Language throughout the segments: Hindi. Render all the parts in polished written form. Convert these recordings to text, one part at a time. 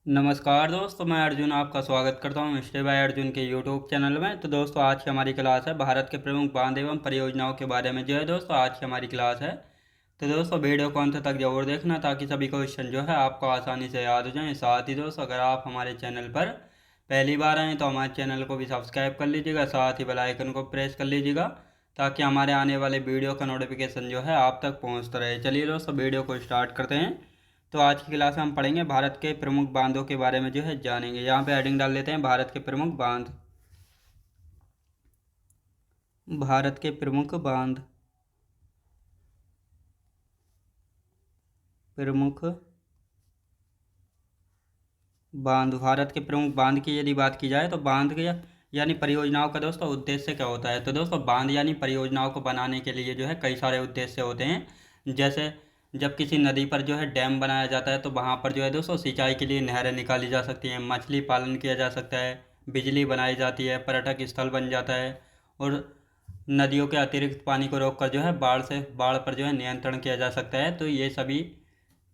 नमस्कार दोस्तों, मैं अर्जुन आपका स्वागत करता हूं स्टे बाय अर्जुन के यूट्यूब चैनल में। तो दोस्तों, आज की हमारी क्लास है भारत के प्रमुख बांध एवं परियोजनाओं के बारे में। जो है दोस्तों, आज की हमारी क्लास है। तो दोस्तों, वीडियो को अंत तक जरूर देखना ताकि सभी क्वेश्चन जो है आपको आसानी से याद हो जाएं। साथ ही दोस्तों, अगर आप हमारे चैनल पर पहली बार आएँ तो हमारे चैनल को भी सब्सक्राइब कर लीजिएगा, साथ ही बेल आइकन को प्रेस कर लीजिएगा ताकि हमारे आने वाले वीडियो का नोटिफिकेशन जो है आप तक पहुँचता रहे। चलिए दोस्तों, वीडियो को स्टार्ट करते हैं। तो आज की क्लास में हम पढ़ेंगे भारत के प्रमुख बांधों के बारे में जो है जानेंगे। यहाँ पे हेडिंग डाल लेते हैं भारत के प्रमुख बांध। भारत के प्रमुख बांध। प्रमुख बांध। भारत के प्रमुख बांध की यदि बात की जाए तो बांध के यानी परियोजनाओं का दोस्तों उद्देश्य क्या होता है। तो दोस्तों, बांध यानी परियोजनाओं को बनाने के लिए जो है कई सारे उद्देश्य होते हैं। जैसे जब किसी नदी पर जो है डैम बनाया जाता है तो वहाँ पर जो है दोस्तों सिंचाई के लिए नहरें निकाली जा सकती हैं, मछली पालन किया जा सकता है, बिजली बनाई जाती है, पर्यटक स्थल बन जाता है और नदियों के अतिरिक्त पानी को रोककर जो है बाढ़ पर जो है नियंत्रण किया जा सकता है। तो ये सभी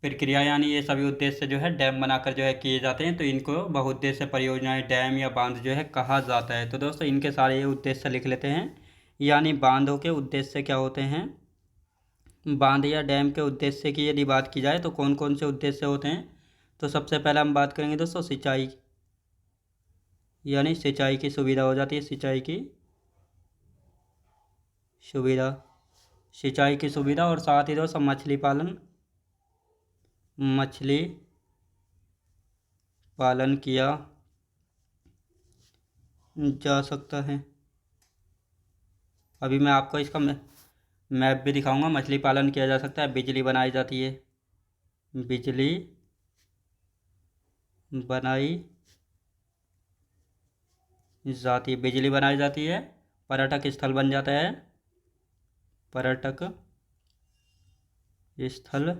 प्रक्रिया यानी ये सभी उद्देश्य जो है डैम बनाकर जो है किए जाते हैं। तो इनको बहुउद्देश्य परियोजनाएं, डैम या बांध जो है कहा जाता है। तो दोस्तों, इनके सारे ये उद्देश्य लिख लेते हैं। यानी बांधों के उद्देश्य क्या होते हैं। बांध या डैम के उद्देश्य की यदि बात की जाए तो कौन कौन से उद्देश्य होते हैं। तो सबसे पहले हम बात करेंगे दोस्तों सिंचाई, यानी सिंचाई की सुविधा हो जाती है। सिंचाई की सुविधा, सिंचाई की सुविधा और साथ ही दोस्तों मछली पालन, मछली पालन किया जा सकता है। अभी मैं आपको इसका मैप भी दिखाऊंगा। मछली पालन किया जा सकता है, बिजली बनाई जाती है, बिजली बनाई जाती है, बिजली बनाई जाती है, पर्यटक स्थल बन जाता है, पर्यटक स्थल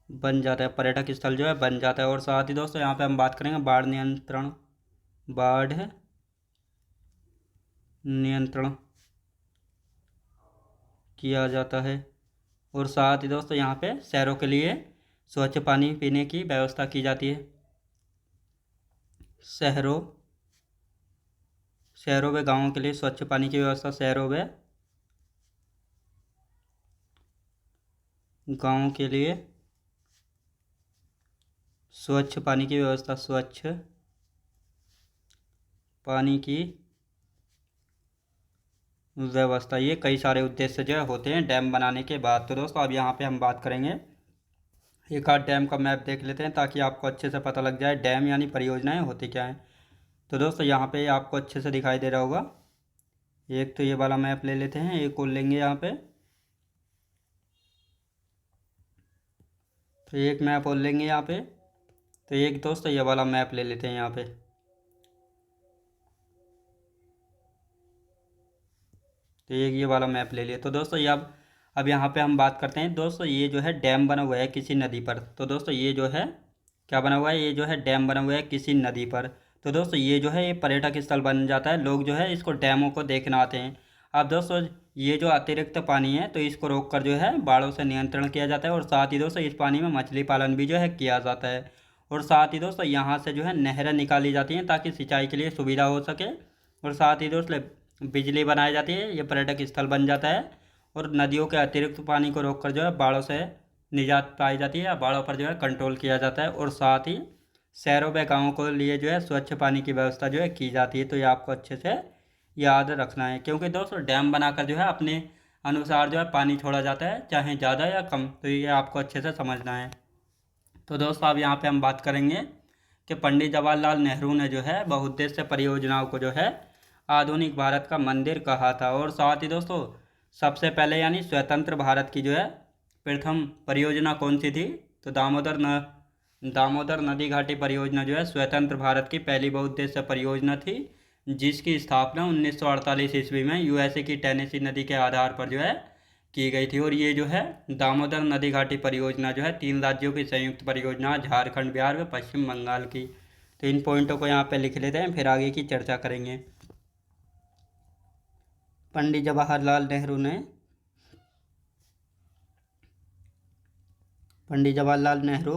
बन जाता है, पर्यटक स्थल जो है बन जाता है। और साथ ही दोस्तों यहाँ पे हम बात करेंगे बाढ़ नियंत्रण, बाढ़ नियंत्रण किया जाता है। और साथ ही दोस्तों यहाँ पे शहरों के लिए स्वच्छ पानी पीने की व्यवस्था की जाती है। शहरों शहरों व गाँवों के लिए स्वच्छ पानी की व्यवस्था, शहरों व गाँवों के लिए स्वच्छ पानी की व्यवस्था, स्वच्छ पानी की व्यवस्था। ये कई सारे उद्देश्य जो है होते हैं डैम बनाने के बाद। तो दोस्तों, अब यहाँ पे हम बात करेंगे, एक आध डैम का मैप देख लेते हैं ताकि आपको अच्छे से पता लग जाए डैम यानी परियोजनाएं होती क्या हैं। तो दोस्तों, यहाँ पे आपको अच्छे से दिखाई दे रहा होगा। एक तो ये वाला मैप ले लेते हैं, एक और लेंगे यहाँ पे। तो एक मैप और लेंगे यहाँ पे। तो एक दोस्तों ये वाला मैप ले लेते हैं यहाँ पे। तो एक ये वाला मैप ले लिया। तो दोस्तों ये अब यहाँ पे हम बात करते हैं। दोस्तों, ये जो है डैम बना हुआ है किसी नदी पर। तो दोस्तों ये जो है क्या बना हुआ है, ये जो है डैम बना हुआ है किसी नदी पर। तो दोस्तों ये जो है ये पर्यटक स्थल बन जाता है, लोग जो है इसको डैमों को देखने आते हैं। अब दोस्तों ये जो अतिरिक्त पानी है तो इसको रोक कर जो है बाढ़ों से नियंत्रण किया जाता है। और साथ ही दोस्तों इस पानी में मछली पालन भी जो है किया जाता है। और साथ ही दोस्तों यहाँ से जो है नहरें निकाली जाती हैं ताकि सिंचाई के लिए सुविधा हो सके। और साथ ही दोस्तों बिजली बनाई जाती है, ये पर्यटक स्थल बन जाता है। और नदियों के अतिरिक्त पानी को रोककर जो है बाढ़ों से निजात पाई जाती है, या बाढ़ों पर जो है कंट्रोल किया जाता है। और साथ ही शहरों व गाँवों के लिए जो है स्वच्छ पानी की व्यवस्था जो है की जाती है। तो ये आपको अच्छे से याद रखना है, क्योंकि दोस्तों डैम बनाकर जो है अपने अनुसार जो है पानी छोड़ा जाता है, चाहे ज़्यादा या कम। तो ये आपको अच्छे से समझना है। तो दोस्तों, अब यहाँ पे हम बात करेंगे कि पंडित जवाहरलाल नेहरू ने जो है बहुउद्देश्य परियोजनाओं को जो है आधुनिक भारत का मंदिर कहा था। और साथ ही दोस्तों सबसे पहले यानी स्वतंत्र भारत की जो है प्रथम परियोजना कौन सी थी। तो दामोदर नदी घाटी परियोजना जो है स्वतंत्र भारत की पहली बहुउद्देश्य परियोजना थी, जिसकी स्थापना 1948 ईस्वी में यूएसए की टेनेसी नदी के आधार पर जो है की गई थी। और ये जो है दामोदर नदी घाटी परियोजना जो है 3 राज्यों की संयुक्त परियोजना, झारखंड, बिहार व पश्चिम बंगाल की। तो इन पॉइंटों को यहाँ पे लिख लेते हैं, फिर आगे की चर्चा करेंगे। पंडित जवाहरलाल नेहरू ने पंडित जवाहरलाल नेहरू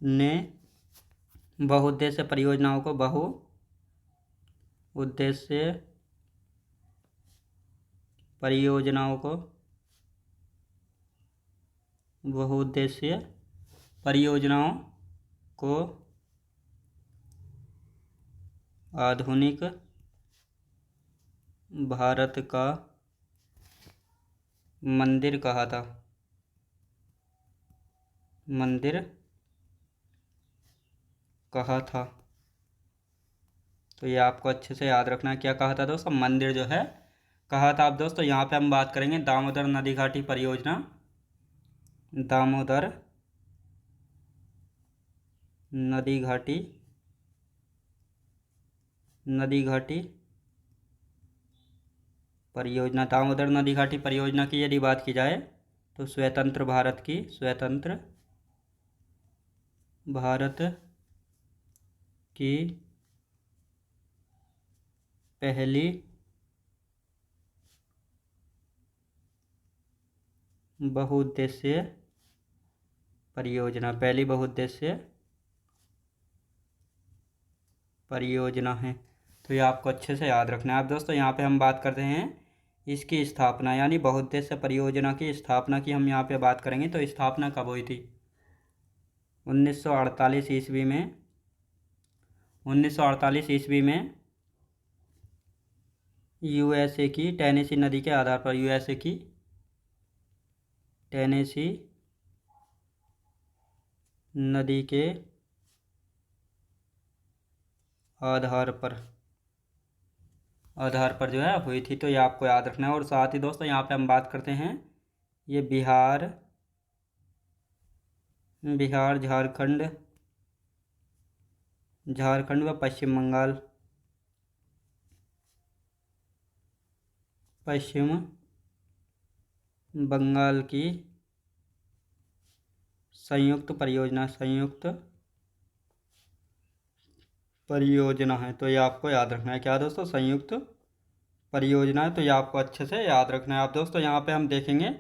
ने बहुउद्देश्य परियोजनाओं को बहुउद्देश्य परियोजनाओं को बहुउद्देश्य परियोजनाओं को आधुनिक भारत का मंदिर कहा था। मंदिर कहा था। तो ये आपको अच्छे से याद रखना है, क्या कहा था दोस्तों, मंदिर जो है कहा था। अब दोस्तों यहाँ पे हम बात करेंगे दामोदर नदी घाटी परियोजना। दामोदर नदी घाटी परियोजना। दामोदर नदी घाटी परियोजना की यदि बात की जाए तो स्वतंत्र भारत की पहली बहुउद्देश्य परियोजना है। तो ये आपको अच्छे से याद रखना है। अब दोस्तों यहाँ पे हम बात करते हैं इसकी स्थापना, यानी बहुउद्देश्य परियोजना की स्थापना की हम यहाँ पे बात करेंगे। तो स्थापना कब हुई थी? 1948 ईस्वी में। 1948 ईस्वी में यूएसए की टेनेसी नदी के आधार पर, यूएसए की टेनेसी नदी के आधार पर जो है हुई थी। तो ये आपको याद रखना है। और साथ ही दोस्तों यहाँ पे हम बात करते हैं ये बिहार, झारखंड व पश्चिम बंगाल की संयुक्त परियोजना है। तो ये आपको याद रखना है, क्या दोस्तों, संयुक्त परियोजना है। तो ये आपको अच्छे से याद रखना है। अब दोस्तों यहाँ पे हम देखेंगे,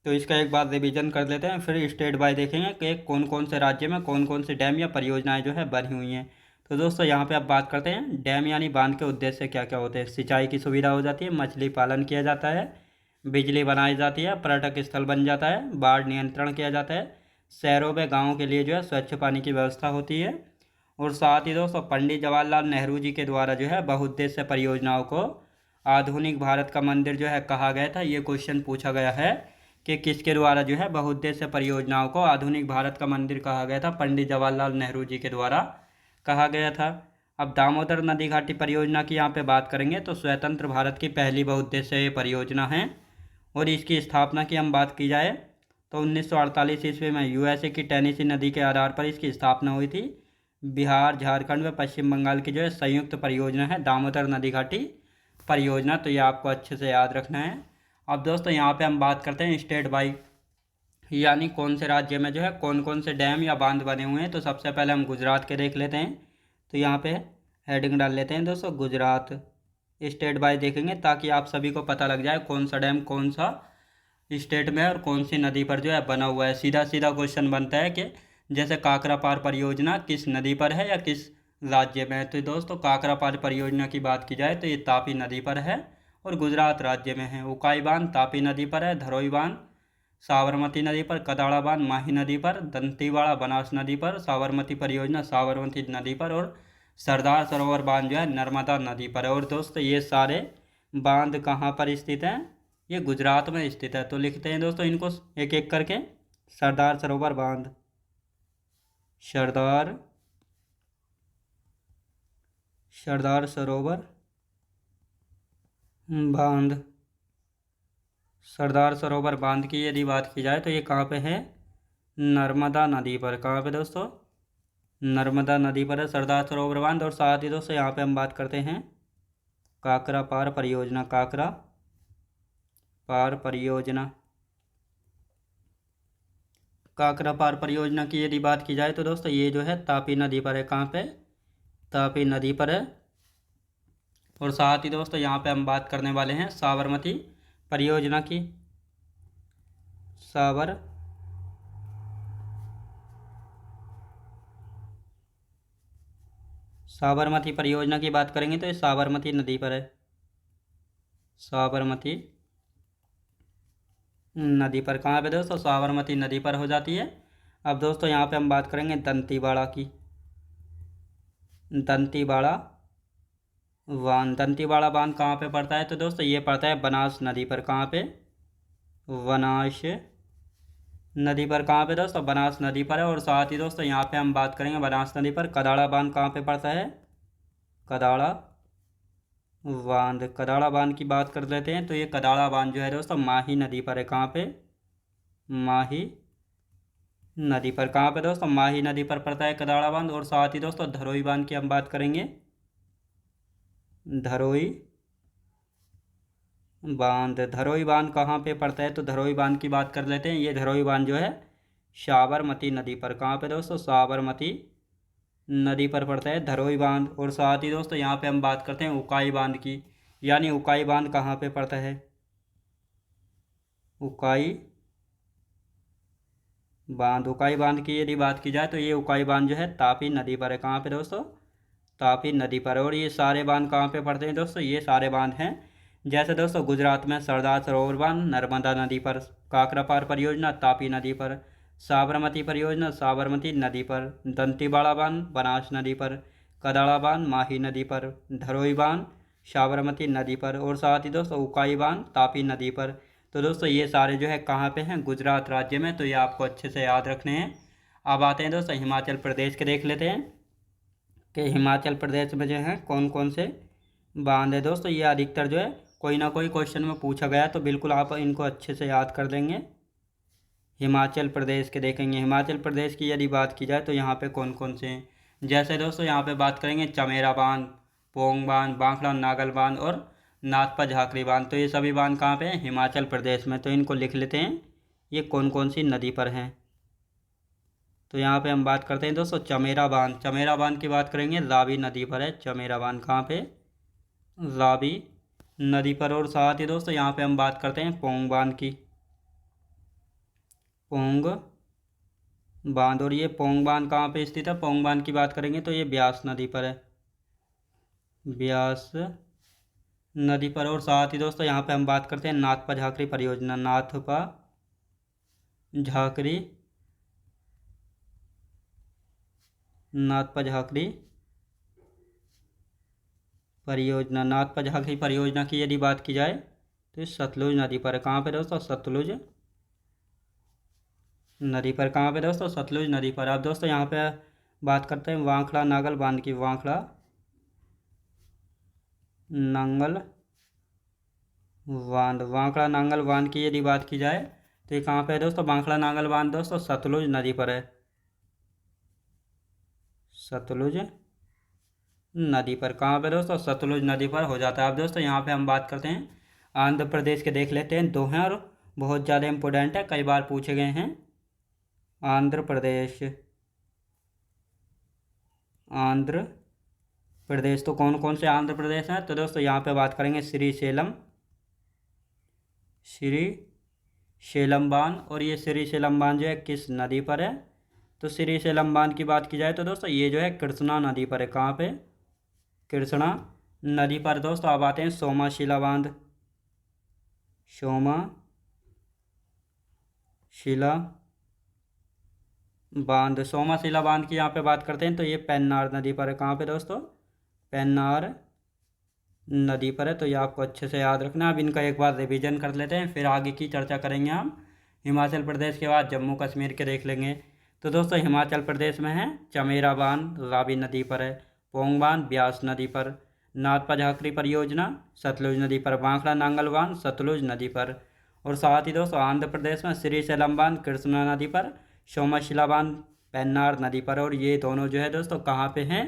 तो इसका एक बार रिवीजन कर लेते हैं, फिर स्टेट बाय देखेंगे कि कौन कौन से राज्य में कौन कौन से डैम या परियोजनाएं जो है बनी हुई हैं। तो दोस्तों यहाँ पे अब बात करते हैं डैम यानी बांध के उद्देश्य क्या क्या होते हैं। सिंचाई की सुविधा हो जाती है, मछली पालन किया जाता है, बिजली बनाई जाती है, पर्यटक स्थल बन जाता है, बाढ़ नियंत्रण किया जाता है, शहरों व गाँवों के लिए जो है स्वच्छ पानी की व्यवस्था होती है। और साथ ही दोस्तों पंडित जवाहरलाल नेहरू जी के द्वारा जो है बहुउद्देश्य परियोजनाओं को आधुनिक भारत का मंदिर जो है कहा गया था। ये क्वेश्चन पूछा गया है कि किसके द्वारा जो है बहुउद्देश्य परियोजनाओं को आधुनिक भारत का मंदिर कहा गया था? पंडित जवाहरलाल नेहरू जी के द्वारा कहा गया था। अब दामोदर नदी घाटी परियोजना की यहाँ पे बात करेंगे तो स्वतंत्र भारत की पहली बहुउद्देश्य परियोजना है। और इसकी स्थापना की हम बात की जाए तो 1948 ईस्वी में यूएसए की टेनेसी नदी के आधार पर इसकी स्थापना हुई थी। बिहार, झारखंड व पश्चिम बंगाल की जो है संयुक्त परियोजना है दामोदर नदी घाटी परियोजना। तो ये आपको अच्छे से याद रखना है। अब दोस्तों यहाँ पे हम बात करते हैं स्टेट बाई, यानी कौन से राज्य में जो है कौन कौन से डैम या बांध बने हुए हैं। तो सबसे पहले हम गुजरात के देख लेते हैं। तो यहाँ पे हेडिंग डाल लेते हैं दोस्तों गुजरात। स्टेट बाई देखेंगे ताकि आप सभी को पता लग जाए कौन सा डैम कौन सा स्टेट में है और कौन सी नदी पर जो है बना हुआ है। सीधा सीधा क्वेश्चन बनता है कि जैसे काकरा पार परियोजना किस नदी पर है या किस राज्य में है। तो दोस्तों काकरा पार परियोजना की बात की जाए तो ये तापी नदी पर है और गुजरात राज्य में है। उकाई बांध तापी नदी पर है, धरोई बांध साबरमती नदी पर, कदाड़ा बांध माही नदी पर, दंतेवाड़ा बनास नदी पर, साबरमती परियोजना साबरमती नदी पर और सरदार सरोवर बांध जो है नर्मदा नदी पर है। और दोस्तों ये सारे बांध कहाँ पर स्थित हैं? ये गुजरात में स्थित है। तो लिखते हैं दोस्तों इनको एक एक करके। सरदार सरोवर बांध, सरदार सरोवर बांध। सरदार सरोवर बांध की यदि बात की जाए तो ये कहाँ पे है? नर्मदा नदी पर। कहाँ पे दोस्तों? नर्मदा नदी पर है सरदार सरोवर बांध। और साथ ही दोस्तों यहाँ पे हम बात करते हैं काकरा पार परियोजना। काकरा पार परियोजना, काकरा पार परियोजना की यदि बात की जाए तो दोस्तों ये जो है तापी नदी पर है। कहाँ पे? तापी नदी पर है। और साथ ही दोस्तों यहाँ पे हम बात करने वाले हैं साबरमती परियोजना की। साबरमती परियोजना की बात करेंगे तो ये साबरमती नदी पर है, साबरमती नदी पर। कहाँ पे दोस्तों? साबरमती नदी पर हो जाती है। अब दोस्तों यहाँ पे हम बात करेंगे दंतीवाड़ा की। दंतीवाड़ा बांध, दंतीवाड़ा बांध कहाँ पे पड़ता है? तो दोस्तों ये पड़ता है बनास नदी पर। कहाँ पे? बनास नदी पर। कहाँ पे दोस्तों? बनास नदी पर है। और साथ ही दोस्तों यहाँ पे हम बात करेंगे बनास नदी पर कदाड़ा बांध कहाँ पे पड़ता है? कदाड़ा बांध, कदाड़ा बांध की बात कर लेते हैं। तो ये कदाड़ा बांध जो है दोस्तों माही नदी पर है। कहाँ पे? माही नदी पर। कहाँ पे दोस्तों? माही नदी पर पड़ता है कदाड़ा बांध। और साथ ही दोस्तों धरोई बांध की हम बात करेंगे। धरोई बांध, धरोई बांध कहाँ पे पड़ता है? तो धरोई बांध की बात कर लेते हैं। ये धरोई बांध जो है साबरमती नदी पर। कहाँ पे दोस्तों? साबरमती नदी पर पड़ता है धरोई बांध। और साथ ही दोस्तों यहाँ पे हम बात करते हैं उकाई बांध की, यानी उकाई बांध कहाँ पे पड़ता है? उकाई बांध, उकाई बांध की यदि बात की जाए तो ये उकाई बांध जो है तापी नदी पर है। कहाँ पे दोस्तों? तापी नदी पर। और ये सारे बांध कहाँ पे पड़ते हैं दोस्तों? ये सारे बांध हैं जैसे दोस्तों गुजरात में सरदार सरोवर बांध नर्मदा नदी पर, काकरापार परियोजना तापी नदी पर, साबरमती परियोजना साबरमती नदी पर, दंतीवाड़ा बांध बनास नदी पर, कदाड़ा बांध माही नदी पर, धरोई बांध साबरमती नदी पर, और साथ ही दोस्तों उकाई बांध तापी नदी पर। तो दोस्तों ये सारे जो है कहाँ पे हैं? गुजरात राज्य में। तो ये आपको अच्छे से याद रखने हैं। अब आते हैं दोस्तों हिमाचल प्रदेश के, देख लेते हैं कि हिमाचल प्रदेश में जो है कौन कौन से बांध है। दोस्तों ये अधिकतर जो है कोई ना कोई क्वेश्चन में पूछा गया, तो बिल्कुल आप इनको अच्छे से याद कर लेंगे। हिमाचल प्रदेश के देखेंगे, हिमाचल प्रदेश की यदि बात की जाए तो यहाँ पे कौन कौन से हैं। जैसे दोस्तों यहाँ पे बात करेंगे चमेरा बांध, पोंग बांध, बांखड़ा नागल बांध और नाथपा झाकरी बांध। तो ये सभी बांध कहाँ पे हैं? हिमाचल प्रदेश में। तो इनको लिख लेते हैं, ये कौन कौन सी नदी पर हैं। तो यहाँ पे हम बात करते हैं दोस्तों चमेरा बांध। चमेरा बांध की बात करेंगे रावी नदी पर है चमेरा बांध। कहाँ पे? रावी नदी पर। और साथ ही दोस्तों यहाँ पे हम बात करते हैं पोंग बांध की, पोंग बांध। और ये पोंग बांध कहाँ पे स्थित है? पोंग बांध की बात करेंगे तो ये ब्यास नदी पर है, ब्यास नदी पर। और साथ ही दोस्तों यहाँ पे हम बात करते हैं नाथपा झाकरी परियोजना, नाथपा झाकरी, नाथपा झाकरी परियोजना, नाथपा झाकरी परियोजना की यदि बात की जाए तो ये सतलुज नदी पर है। कहाँ पे दोस्तों? सतलुज नदी पर। कहाँ पे दोस्तों? सतलुज नदी पर। अब दोस्तों यहाँ पे बात करते हैं वांखड़ा नागल बांध की, वांखड़ा नांगल बांध, वांखड़ा नांगल बांध की यदि बात की जाए तो ये कहाँ पे है दोस्तों? वांखड़ा नांगल बांध दोस्तों सतलुज नदी पर है, सतलुज नदी पर। कहाँ पे दोस्तों? सतलुज नदी पर हो जाता है। अब दोस्तों यहाँ पे हम बात करते हैं आंध्र प्रदेश के, देख लेते हैं। दो हैं और बहुत ज़्यादा इंपॉर्टेंट है, कई बार पूछे गए हैं। आंध्र प्रदेश, आंध्र प्रदेश। तो कौन कौन से आंध्र प्रदेश हैं? तो दोस्तों यहाँ पे बात करेंगे श्रीशैलम, श्रीशैलम बांध। और ये श्रीशैलम बांध जो है किस नदी पर है? तो श्रीशैलम बांध की बात की जाए तो दोस्तों ये जो है कृष्णा नदी पर है। कहाँ पे? कृष्णा नदी पर। दोस्तों अब आते हैं सोमाशिला बांध, सोमाशिला बांध, सोमाशिला बांध की यहाँ पे बात करते हैं तो ये पेन्नार नदी पर है। कहाँ पे दोस्तों? पेन्नार नदी पर है। तो ये आपको अच्छे से याद रखना है। अब इनका एक बार रिवीजन कर लेते हैं, फिर आगे की चर्चा करेंगे हम। हिमाचल प्रदेश के बाद जम्मू कश्मीर के देख लेंगे। तो दोस्तों हिमाचल प्रदेश में है चमेरा बांध रावी नदी पर है, पोंग बांध ब्यास नदी पर, नाथपा झाकरी परियोजना सतलुज नदी पर, बांखड़ा नांगल बांध सतलुज नदी पर। और साथ ही दोस्तों आंध्र प्रदेश में श्रीशैलम बांध कृष्णा नदी पर, सोमाशिला बांध पेन्नार नदी पर। और ये दोनों जो है दोस्तों कहाँ पे हैं?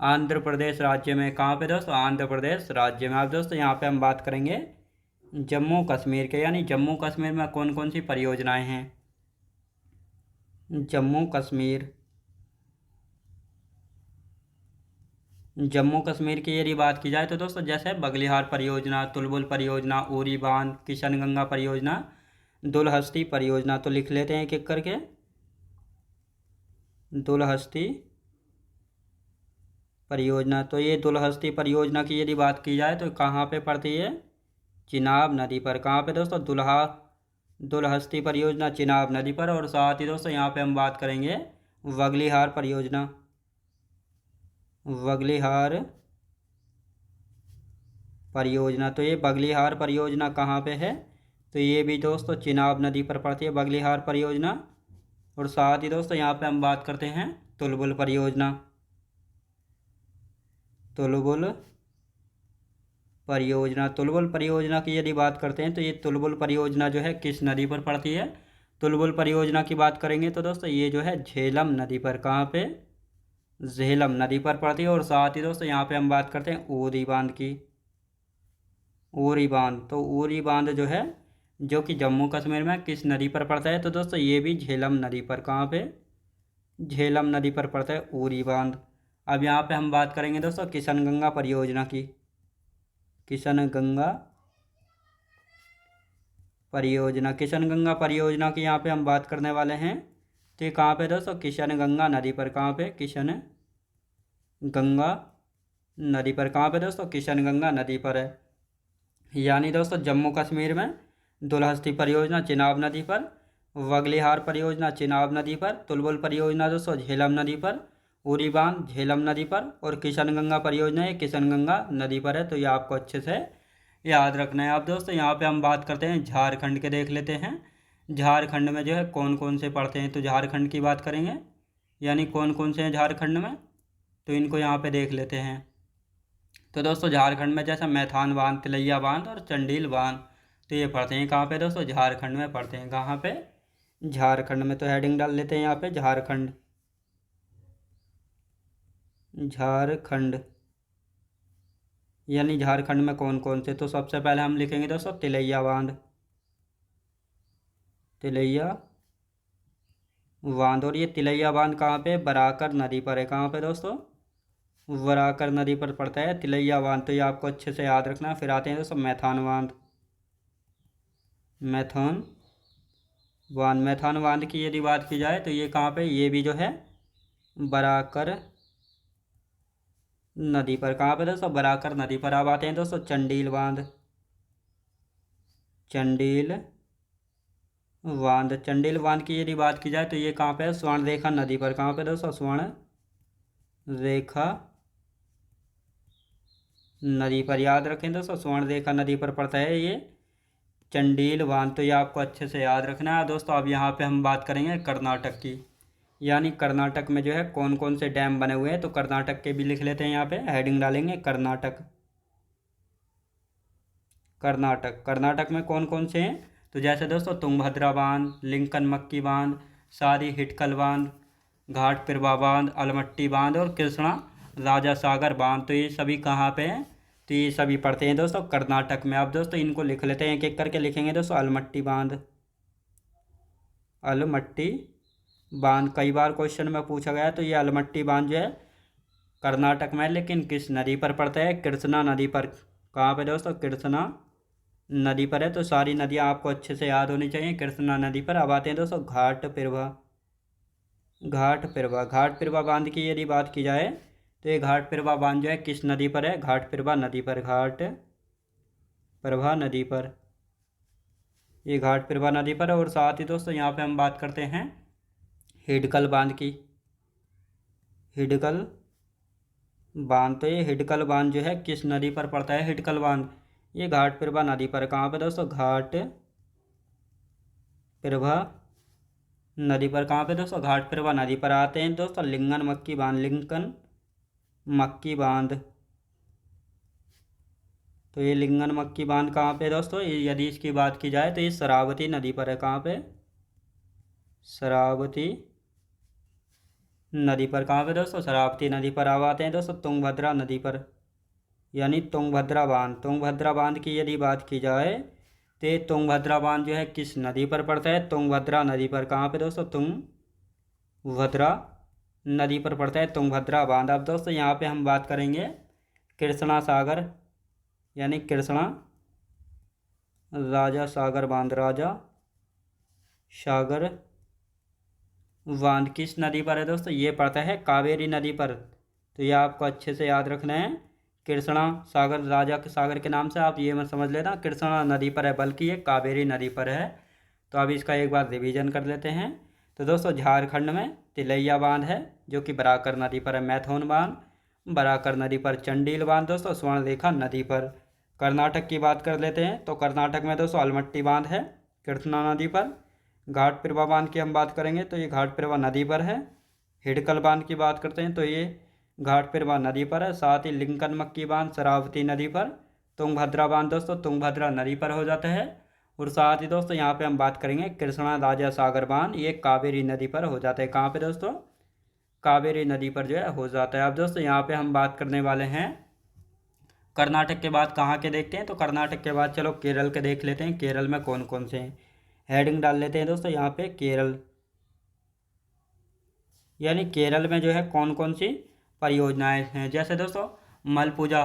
आंध्र प्रदेश राज्य में। कहाँ पे दोस्तों? आंध्र प्रदेश राज्य में। अब दोस्तों यहाँ पे हम बात करेंगे जम्मू कश्मीर के, यानी जम्मू कश्मीर में कौन कौन सी परियोजनाएं हैं। जम्मू कश्मीर, जम्मू कश्मीर की यदि बात की जाए तो दोस्तों जैसे बगलिहार परियोजना, तुलबुल परियोजना, उरी बांध, किशनगंगा परियोजना, दुलहस्ती परियोजना। तो लिख लेते हैं एक एक करके। दुलहस्ती परियोजना, तो ये दुलहस्ती परियोजना की यदि बात की जाए तो कहाँ पे पड़ती है? चिनाब नदी पर। कहाँ पे दोस्तों? दुलहस्ती परियोजना चिनाब नदी पर। और साथ ही दोस्तों यहाँ पे हम बात करेंगे बगलीहार परियोजना। बगलीहार परियोजना, तो ये बगलीहार परियोजना कहाँ पे है? तो ये भी दोस्तों चिनाब नदी पर पड़ती है बगलीहार परियोजना। और साथ ही दोस्तों यहाँ पे हम बात करते हैं तुलबुल परियोजना। तुलबुल परियोजना, तुलबुल परियोजना की यदि बात करते हैं तो ये तुलबुल परियोजना जो है किस नदी पर पड़ती है? तुलबुल परियोजना की बात करेंगे तो दोस्तों ये जो है झेलम नदी पर। कहाँ पे? झेलम नदी पर पड़ती है। और साथ ही दोस्तों यहाँ पे हम बात करते हैं उरी बांध की। उरी बांध, तो उरी बांध जो है जो कि जम्मू कश्मीर में किस नदी पर पड़ता है? तो दोस्तों ये भी झेलम नदी पर। कहाँ पे? झेलम नदी पर पड़ता है उरी बांध। अब यहाँ पे हम बात करेंगे दोस्तों किशनगंगा परियोजना की। किशनगंगा परियोजना, किशनगंगा परियोजना की यहाँ पे हम बात करने वाले हैं। तो ये कहाँ पे दोस्तों? किशनगंगा नदी पर। कहाँ पे? किशनगंगा नदी पर। कहाँ पे दोस्तों? किशनगंगा नदी पर है। यानी दोस्तों जम्मू कश्मीर में दुलहस्ती परियोजना चिनाब नदी पर, बगलीहार परियोजना चिनाब नदी पर, तुलबुल परियोजना दोस्तों झेलम नदी पर, उरी बांध झेलम नदी पर, और किशनगंगा परियोजना ये किशनगंगा नदी पर है। तो ये आपको अच्छे से याद रखना है। अब दोस्तों यहाँ पे हम बात करते हैं झारखंड के, देख लेते हैं झारखंड में जो है कौन कौन से पड़ते हैं। तो झारखंड की बात करेंगे, यानी कौन कौन से हैं झारखंड में, तो इनको यहाँ पे देख लेते हैं। तो दोस्तों झारखंड में जैसे मैथान बांध, तिलैया बांध और चंडील बांध, तो ये पढ़ते हैं कहाँ पे दोस्तों? झारखंड में पढ़ते हैं। कहाँ पे? झारखंड में। तो हेडिंग डाल लेते हैं यहाँ पे झारखंड। झारखंड यानी झारखंड में कौन कौन से, तो सबसे पहले हम लिखेंगे दोस्तों तिलैया बांध। तिलैया बांध, और ये तिलैया बांध कहाँ पे? बराकर नदी पर है। कहाँ पे दोस्तों? बराकर नदी पर पड़ता है तिलैया बांध। तो ये आपको अच्छे से याद रखना है। फिर आते हैं दोस्तों मैथान बांध। मैथान बांध, मैथान बांध की यदि बात की जाए तो ये कहाँ पे? ये भी जो है बराकर नदी पर। कहाँ पे दोस्तों? बराकर नदी पर। अब आते हैं दोस्तों चंडील बांध। चंडील बांध, चंडील बांध की यदि बात की जाए तो ये कहाँ पे है? स्वर्ण रेखा नदी पर। कहाँ पे दोस्तों? स्वर्ण रेखा नदी पर। याद रखें दोस्तों स्वर्ण रेखा नदी पर पड़ता है ये चंडील बांध। तो ये आपको अच्छे से याद रखना है दोस्तों। अब यहाँ पे हम बात करेंगे कर्नाटक की, यानी कर्नाटक में जो है कौन कौन से डैम बने हुए हैं। तो कर्नाटक के भी लिख लेते हैं, यहाँ पे हेडिंग डालेंगे कर्नाटक। कर्नाटक, कर्नाटक में कौन कौन से हैं? तो जैसे दोस्तों तुंगभद्रा बांध, लिंकन मक्की बांध, सारी हिटकल बांध, घाट पिरवा बांध, अलमट्टी बांध और कृष्णा राजा सागर बांध। तो ये सभी कहाँ पे हैं? तो ये सभी पड़ते हैं दोस्तों कर्नाटक में। अब दोस्तों इनको लिख लेते हैं, एक एक करके लिखेंगे दोस्तों। अलमट्टी बांध, अलमट्टी बांध कई बार क्वेश्चन में पूछा गया है। तो ये अलमट्टी बांध जो है कर्नाटक में है, लेकिन किस नदी पर पड़ता है? कृष्णा नदी पर। कहाँ पे दोस्तों? कृष्णा नदी पर है। तो सारी नदियाँ आपको अच्छे से याद होनी चाहिए कृष्णा नदी पर। अब आते हैं दोस्तों घाट पिरवा। घाट पिरवा, घाट पिरवा बांध की यदि बात की जाए तो ये घाट पिरवा बांध जो है किस नदी पर है? घाट पिरवा नदी पर। घाट पिरवा नदी पर, ये घाट पिरवा नदी पर। और साथ ही दोस्तों यहाँ पे हम बात करते हैं हिडकल बांध की। हिडकल बांध, तो ये हिडकल बांध जो है किस नदी पर पड़ता है? हिडकल बांध ये घाट पिरवा नदी पर। कहाँ पे दोस्तों? घाट पिरवा नदी पर। कहाँ पे दोस्तों? घाट पिरवा नदी पर। आते हैं दोस्तों लिंगन मक्की बांध। लिंकन मक्की बांध, तो ये लिंगन मक्की बांध कहाँ पे दोस्तों? यदि इसकी बात की जाए तो ये शरावती नदी पर है। कहाँ पे? शरावती नदी पर। कहाँ पे दोस्तों? शरावती नदी पर। अब आते हैं दोस्तों तुंगभद्रा नदी पर, यानी तुंगभद्रा बांध। तुंगभद्रा बांध की यदि बात की जाए तो ये तुंगभद्रा बांध जो है किस नदी पर पड़ता है? तुंगभद्रा नदी पर। कहाँ पे दोस्तों? तुंगभद्रा नदी पर पड़ता है तुंगभद्रा बांध। अब दोस्तों यहाँ पे हम बात करेंगे कृष्णा सागर, यानी कृष्णा राजा सागर बांध। राजा सागर बांध किस नदी पर है दोस्तों? ये पड़ता है कावेरी नदी पर। तो ये आपको अच्छे से याद रखना है। कृष्णा सागर, राजा के सागर के नाम से आप ये मत समझ लेना कृष्णा नदी पर है, बल्कि ये कावेरी नदी पर है। तो अब इसका एक बार रिवीजन कर लेते हैं। तो दोस्तों झारखंड में तिलैया बांध है जो कि बराकर नदी पर है, मैथुन बांध बराकर नदी पर, चंडील बांध दोस्तों स्वर्णरेखा नदी पर। कर्नाटक की बात कर लेते हैं तो कर्नाटक में दोस्तों अलमट्टी बांध है कृष्णा नदी पर। घाटपिरवा बांध की हम बात करेंगे तो ये घाटपिरवा नदी पर है। हिडकल बांध की बात करते हैं तो ये घाटपिरवा नदी पर है। साथ ही लिंकन मक्की बांध शरावती नदी पर। तुंगभद्रा बांध दोस्तों तुंगभद्रा नदी पर हो जाता है। और साथ ही दोस्तों यहाँ पे हम बात करेंगे कृष्णा राजा सागर बांध, ये कावेरी नदी पर हो जाता है। कहाँ पे दोस्तों? कावेरी नदी पर जो है हो जाता है। अब दोस्तों यहाँ पे हम बात करने वाले हैं कर्नाटक के बाद कहाँ के देखते हैं। तो कर्नाटक के बाद चलो केरल के देख लेते हैं, केरल में कौन कौन से हैं। हेडिंग डाल लेते हैं दोस्तों यहाँ पे केरल, यानी केरल में जो है कौन कौन सी परियोजनाएं हैं। जैसे दोस्तों मलपुजा,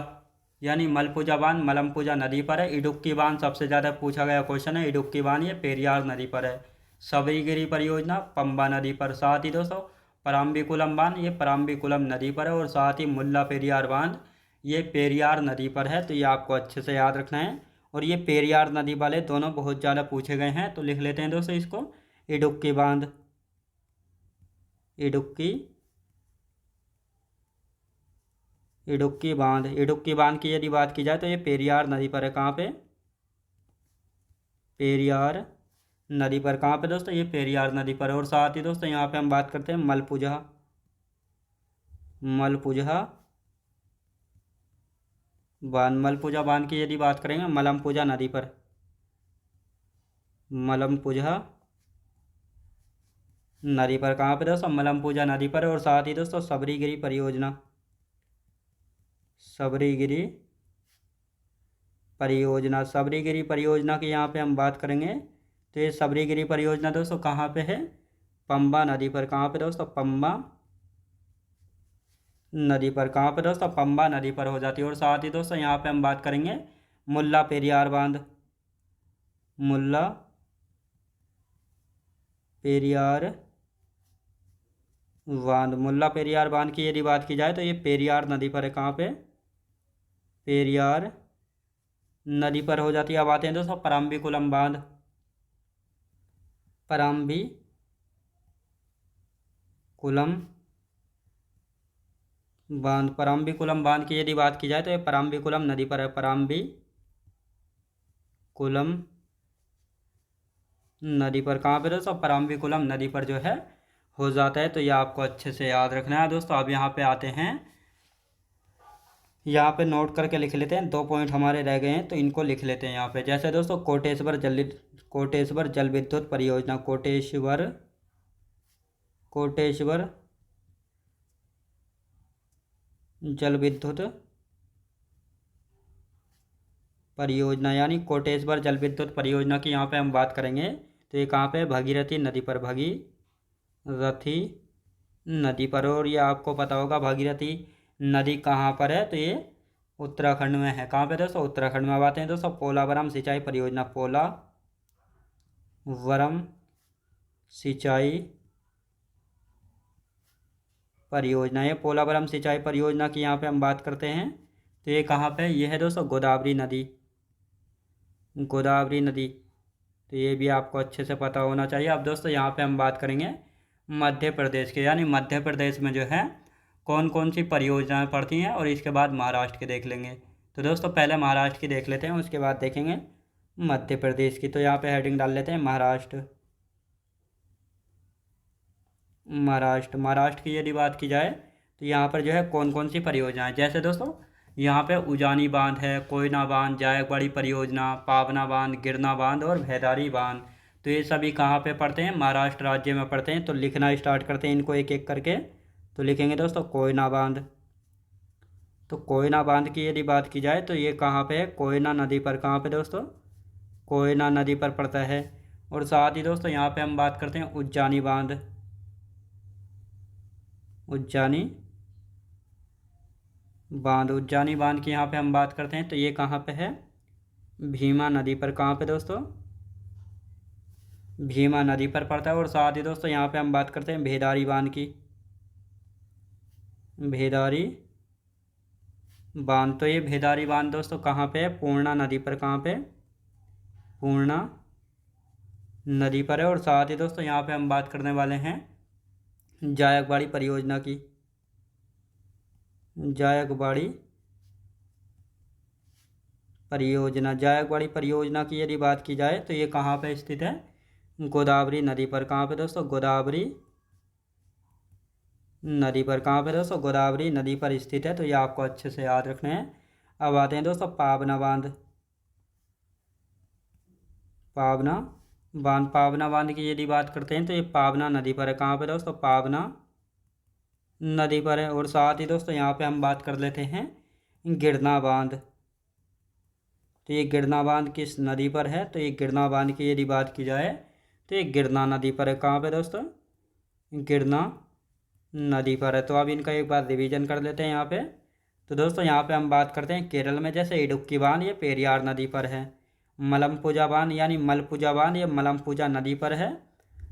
यानी मलपुजा बांध मलमपुजा नदी पर है। इडुक्की बांध सबसे ज़्यादा पूछा गया क्वेश्चन है, इडुक्की बांध ये पेरियार नदी पर है। सबरीगिरी परियोजना पंबा नदी पर। साथ ही दोस्तों पराम्बीकुलम बांध ये पराम्बीकुलम नदी पर है। और साथ ही मुल्ला पेरियार बांध ये पेरियार नदी पर है। तो ये आपको अच्छे से याद रखना है। और ये पेरियार नदी वाले दोनों बहुत ज़्यादा पूछे गए हैं, तो लिख लेते हैं दोस्तों इसको। इडुक्की बांध, इडुक्की इडुक्की बांध, इडुक्की बांध की यदि बात की जाए तो ये पेरियार नदी पर है। कहाँ पे? पेरियार नदी पर। कहाँ पे दोस्तों? ये पेरियार नदी पर है। और साथ ही दोस्तों यहाँ पे हम बात करते हैं मलपुजा, मलपुजा बांध, मलपुजा बांध की यदि बात करेंगे मलमपुजा नदी पर, मलमपुजा नदी पर। कहाँ पे दोस्तों? मलमपुजा नदी पर। और साथ ही दोस्तों सबरीगिरी परियोजना, सबरीगिरी परियोजना, सबरीगिरी परियोजना की यहाँ पे हम बात करेंगे तो ये सबरीगिरी परियोजना दोस्तों कहाँ पे है? पंबा नदी पर। कहाँ पे दोस्तों? पंबा नदी पर। कहाँ पे दोस्तों? पंबा नदी पर हो जाती है। और साथ ही दोस्तों यहाँ पे हम बात करेंगे मुल्ला पेरियार बांध, मुल्ला पेरियार बांध, मुल्ला पेरियार बांध की यदि बात की जाए तो ये पेरियार नदी पर है। कहाँ पे? पेरियार नदी पर हो जाती है। अब आते हैं दोस्तों पराम्बीकुलम बांध, पराम्बीकुलम बांध, पराम्बीकुलम बांध की यदि बात की जाए तो ये पराम्बीकुलम नदी पर है। पराम्बीकुलम नदी पर। कहाँ पे दोस्तों? पराम्बीकुलम नदी पर जो है हो जाता है। तो ये आपको अच्छे से याद रखना है दोस्तों। अब यहाँ पे आते हैं, यहाँ पे नोट करके लिख लेते हैं। 2 पॉइंट हमारे रह गए हैं तो इनको लिख लेते हैं यहाँ पे। जैसे दोस्तों कोटेश्वर जल विद्युत परियोजना, कोटेश्वर जल विद्युत परियोजना, यानी कोटेश्वर जल विद्युत परियोजना की यहाँ पे हम बात करेंगे तो ये कहाँ पे है? भगीरथी नदी पर, भगीरथी नदी पर। और ये आपको पता होगा भगीरथी नदी कहाँ पर है? तो ये उत्तराखंड में है। कहाँ पे दोस्तों? उत्तराखंड में। अब आते हैं दोस्तों पोलावरम सिंचाई परियोजना, पोलावरम सिंचाई परियोजना, ये पोलावरम सिंचाई परियोजना की यहाँ पे हम बात करते हैं तो ये कहाँ पे है? ये है दोस्तों गोदावरी नदी, गोदावरी नदी। तो ये भी आपको अच्छे से पता होना चाहिए। अब दोस्तों यहाँ पे हम बात करेंगे मध्य प्रदेश के, यानी मध्य प्रदेश में जो है कौन कौन सी परियोजनाएं पड़ती हैं, और इसके बाद महाराष्ट्र के देख लेंगे। तो दोस्तों पहले महाराष्ट्र की देख लेते हैं, उसके बाद देखेंगे मध्य प्रदेश की। तो यहाँ पे हेडिंग डाल लेते हैं महाराष्ट्र, महाराष्ट्र। महाराष्ट्र की यदि बात की जाए तो यहाँ पर जो है कौन कौन सी परियोजनाएं, जैसे दोस्तों यहाँ पे उजानी बांध है, कोयना बांध, जायकवाड़ी परियोजना, पावना बांध, गिरना बांध और भैदारी बांध। तो ये सभी कहाँ पे पड़ते हैं? महाराष्ट्र राज्य में पड़ते हैं। तो लिखना स्टार्ट करते हैं इनको एक एक करके। तो लिखेंगे दोस्तों कोयना बांध। तो कोयना बांध की यदि बात की जाए तो ये कहाँ पे है? कोयना नदी पर। कहाँ पे दोस्तों? कोयना नदी पर पड़ता है। और साथ ही दोस्तों यहाँ पे हम बात करते हैं उज्जानी बांध, उज्जानी बांध, उज्जानी बांध की यहाँ पे हम बात करते हैं तो ये कहाँ पे है? भीमा नदी पर। कहाँ पे दोस्तों? भीमा नदी पर पड़ता है। और साथ ही दोस्तों यहाँ पे हम बात करते हैं भेदारी बांध की, भेदारी बांध। तो ये भेदारी बांध दोस्तों कहाँ पे है? पूर्णा नदी पर। कहाँ पे? पूर्णा नदी पर है। और साथ ही दोस्तों यहाँ पे हम बात करने वाले हैं जायकवाड़ी परियोजना की। जायकवाड़ी परियोजना, जायकवाड़ी परियोजना की यदि बात की जाए तो ये कहाँ पे स्थित है? गोदावरी नदी पर। कहाँ पे दोस्तों? गोदावरी नदी पर। कहाँ पे दोस्तों? गोदावरी नदी पर स्थित है। तो ये आपको अच्छे से याद रखने हैं। अब आते हैं दोस्तों पावना बांध। पावना बांध, पावना बांध की यदि बात करते हैं तो ये पावना नदी पर है। कहाँ पे दोस्तों? पावना नदी पर है। और साथ ही दोस्तों यहाँ पे हम बात कर लेते हैं गिरना बांध। तो ये गिरना बांध किस नदी पर है? तो ये गिरना बांध की यदि बात की जाए तो ये गिरना नदी पर है। कहाँ पे दोस्तों? गिरना नदी पर है। तो अब इनका एक बार रिवीजन कर लेते हैं यहाँ पे। तो दोस्तों यहाँ पे हम बात करते हैं केरल में जैसे इडुक्की बांध ये पेरियार नदी पर है। मलमपुजा बांध यानी मलपुजा बांध ये मलमपुजा नदी पर है।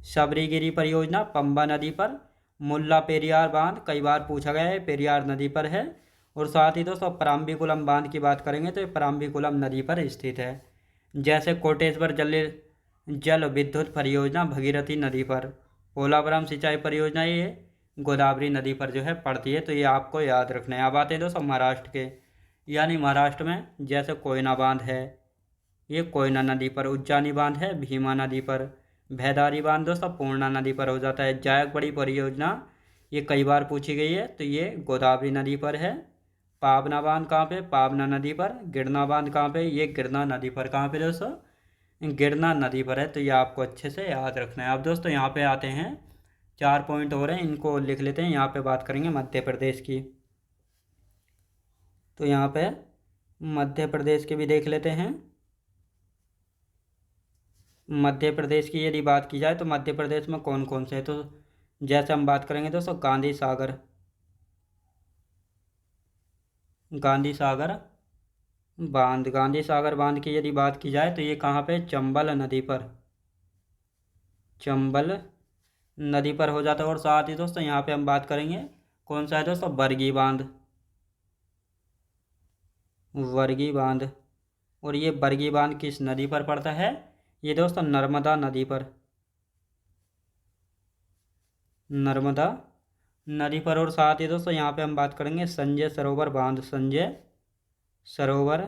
शबरीगिरी परियोजना पंबा नदी पर। मुल्ला पेरियार बांध कई बार पूछा गया है, पेरियार नदी पर है। और साथ ही दोस्तों पराम्बीकुलम बांध की बात करेंगे तो ये पराम्बीकुलम नदी पर स्थित है। जैसे कोटेश्वर जल विद्युत परियोजना भगीरथी नदी पर। पोलावरम सिंचाई परियोजना ये गोदावरी नदी पर जो है पड़ती है। तो ये आपको याद रखना है। अब आते हैं दोस्तों महाराष्ट्र के, यानी महाराष्ट्र में जैसे कोयना बांध है ये कोयना नदी पर। उज्जानी बांध है भीमा नदी पर। भैदारी बांध दोस्तों पूर्णा नदी पर हो जाता है। जायकवाड़ी परियोजना ये कई बार पूछी गई है तो ये गोदावरी नदी पर है। पावना बांध कहाँ पे? पावना नदी पर। गिरना बांध कहाँ पे? ये गिरना नदी पर। कहाँ पे दोस्तों? गिरना नदी पर है। तो ये आपको अच्छे से याद रखना है। अब दोस्तों यहाँ पे आते हैं 4 पॉइंट हो रहे हैं, इनको लिख लेते हैं। यहाँ पे बात करेंगे मध्य प्रदेश की। तो यहाँ पे मध्य प्रदेश की भी देख लेते हैं। मध्य प्रदेश की यदि बात की जाए तो मध्य प्रदेश में कौन कौन से हैं? तो जैसे हम बात करेंगे दोस्तों गांधी सागर, गांधी सागर बांध। गांधी सागर बांध की यदि बात की जाए तो ये कहाँ पे? चंबल नदी पर। चंबल नदी पर हो जाता है। और साथ ही दोस्तों यहाँ पे हम बात करेंगे कौन सा है दोस्तों? बरगी बांध, वर्गी बांध। और ये बरगी बांध किस नदी पर पड़ता है? ये दोस्तों नर्मदा नदी पर। नर्मदा नदी पर। और साथ ही दोस्तों यहाँ पे हम बात करेंगे संजय सरोवर बांध। संजय सरोवर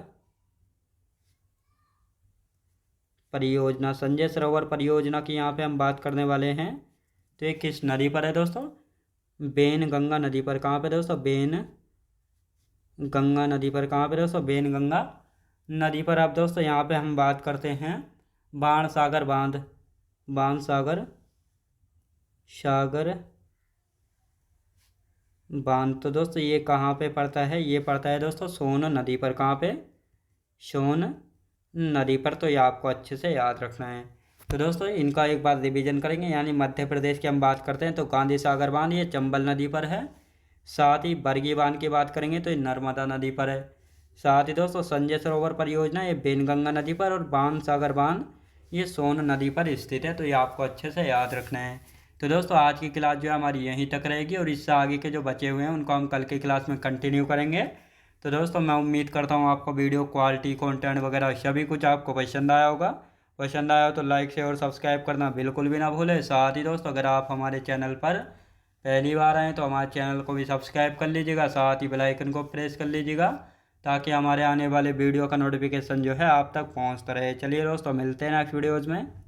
परियोजना, संजय सरोवर परियोजना की यहाँ पे हम बात करने वाले हैं। तो ये किस नदी पर है दोस्तों? बेन गंगा नदी पर। कहाँ पे दोस्तों? बेन गंगा नदी पर। कहाँ पे दोस्तों? बेन गंगा नदी पर। अब दोस्तों यहाँ पे हम बात करते हैं बाण सागर बांध। बाण सागर बांध। तो दोस्तों ये कहाँ पे पड़ता है? ये पड़ता है दोस्तों सोन नदी पर। कहाँ पे? सोन नदी पर। तो ये आपको अच्छे से याद रखना है। तो दोस्तों इनका एक बार रिवीजन करेंगे। यानी मध्य प्रदेश की हम बात करते हैं तो गांधी सागर बांध ये चंबल नदी पर है। साथ ही बरगी बांध की बात करेंगे तो ये नर्मदा नदी पर है। साथ ही दोस्तों संजय सरोवर परियोजना ये बेनगंगा नदी पर। और बाण सागर बांध ये सोन नदी पर स्थित है। तो ये आपको अच्छे से याद रखना है। तो दोस्तों आज की क्लास जो है हमारी यहीं तक रहेगी और इससे आगे के जो बचे हुए हैं उनको हम कल की क्लास में कंटिन्यू करेंगे। तो दोस्तों मैं उम्मीद करता हूँ आपको वीडियो क्वालिटी कंटेंट वगैरह सभी कुछ आपको पसंद आया होगा। पसंद आया हो तो लाइक शेयर और सब्सक्राइब करना बिल्कुल भी ना भूलें। साथ ही दोस्तों अगर आप हमारे चैनल पर पहली बार आएँ तो हमारे चैनल को भी सब्सक्राइब कर लीजिएगा। साथ ही बेल आइकन को प्रेस कर लीजिएगा ताकि हमारे आने वाले वीडियो का नोटिफिकेशन जो है आप तक पहुँचता रहे। चलिए दोस्तों मिलते हैं नेक्स्ट वीडियोज़ में।